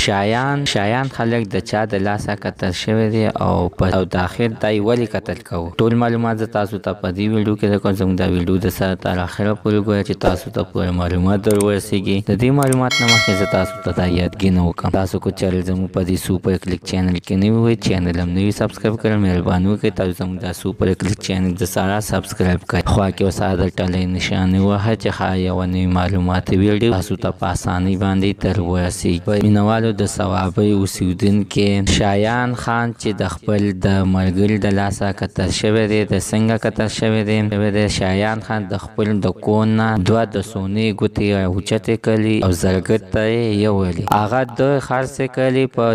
شایان خلک د چا د لاسه قتل شوی دی او د اخر دای ولی قتل کوو. ټول معلومات زه تاسو ته په دې ویډیو کې درکوم. زموږ دا ویډیو د سره تر اخره پورې ګورئ چې تاسو ته پوره معلومات در ورسیږي. د دې معلومات نه مخکې زه تاسو ته دا یادګینه وکړم، تاسو کو چینل زموږ په دې سوپر کلیک چینل کې نوي وئ، چینل هم نوي سبسکرایب کړئ. مهرباني وکړئ تاسو زموږ دا سوپر کلیک چینل د سره سبسکرایب کړئ. خوا کې وسه د ټلې نشانه وهه چې یو نوي معلومات ویډیو تاسو ته په اسانۍ باندې تر ورسیږي. مینوالو د ثوابۍ اوسیدونکي شایان خان چې د خپل د ملګري د لاسه قتل شوی دی، د څنګه قتل شوی دی. شایان خان د خپل د کون نه دوه د سونې ګوتې اوچتې کړلې او زرګر ته یې یوولې. هغه د خرڅې کړلې په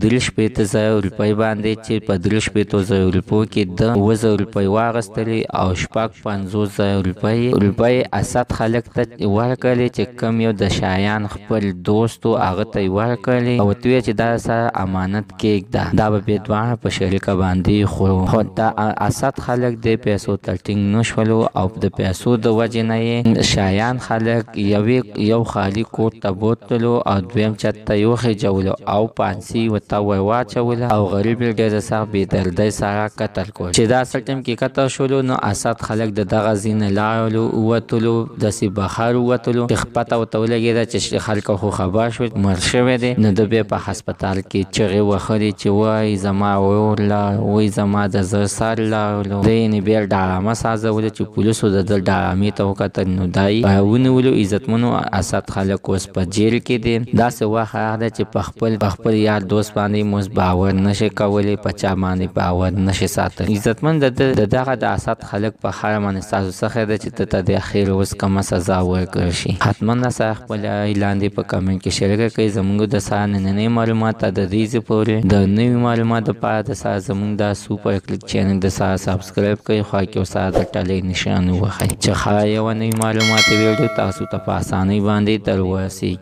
3,000 روپۍ باندې چې په 3,000 روپو کې د 9,000 روپۍ واغستلې او 50,000 روپۍ اسد خلک ته ورکړلې چې کم یو د شایان خپل دوست و هغه ته یې ورکړلې او ورته ویې چې دا سره امانت کېږده، دا به بیا دواړه په شریکه باندې خورو. خو دا اسد خلک د پیسو ته ټینګ نه شولو او د پیسو د وجې نه یې شایان خلک یو خالي کور ته بوتلو او دویم چت ته یې وخېجولو او پانسي ورته ور واچوله او غریب یې ډېر سخت بې دردۍ سره قتل کړ. چې دا اصل ټایم کې قتل شولو نو اسد خلک د دغه ځای نه لاړلو، ووتلو، داسې بهر ووتلو چې پته ورته ولګېده چې خلکو خو خبر شول مړ شوی دی. نو د بیا په هسپتال کې چغې وهلې چې وایي زما ورور لاړ، وایي زما د زړه سر لاړلو. دی یې بیا ډرامه سازوله چې پولیسو د ده ډرامې ته وکتل نو دا یې ونیولو. عزتمنو اسد خلک اوس په جیل کې دي. داسې وخت راغلی چې په خپل یار دوست باندې موږ باور نشي کولی، په چا باندې باور نشي ساتلی. عزتمن د دغه د اسد خلک په خیر باندې ستاسو څخه ده چې ته ته د اخر اوس کومه سزا ورکړل شي. حتما سره خپل لاندې په کمنټ کې شریکه کړئ. زموږ د سره نننۍ معلومات د دې پورې د نوي معلومات لپاره د سره زموږ د سوپر کلیک چینل د سره سبسکرایب کړئ. خوا کې سره د ټلې نشانه وښایئ چې یو نوي معلومات ویډیو تاسو ته په اسانۍ باندې تر ورسیږي.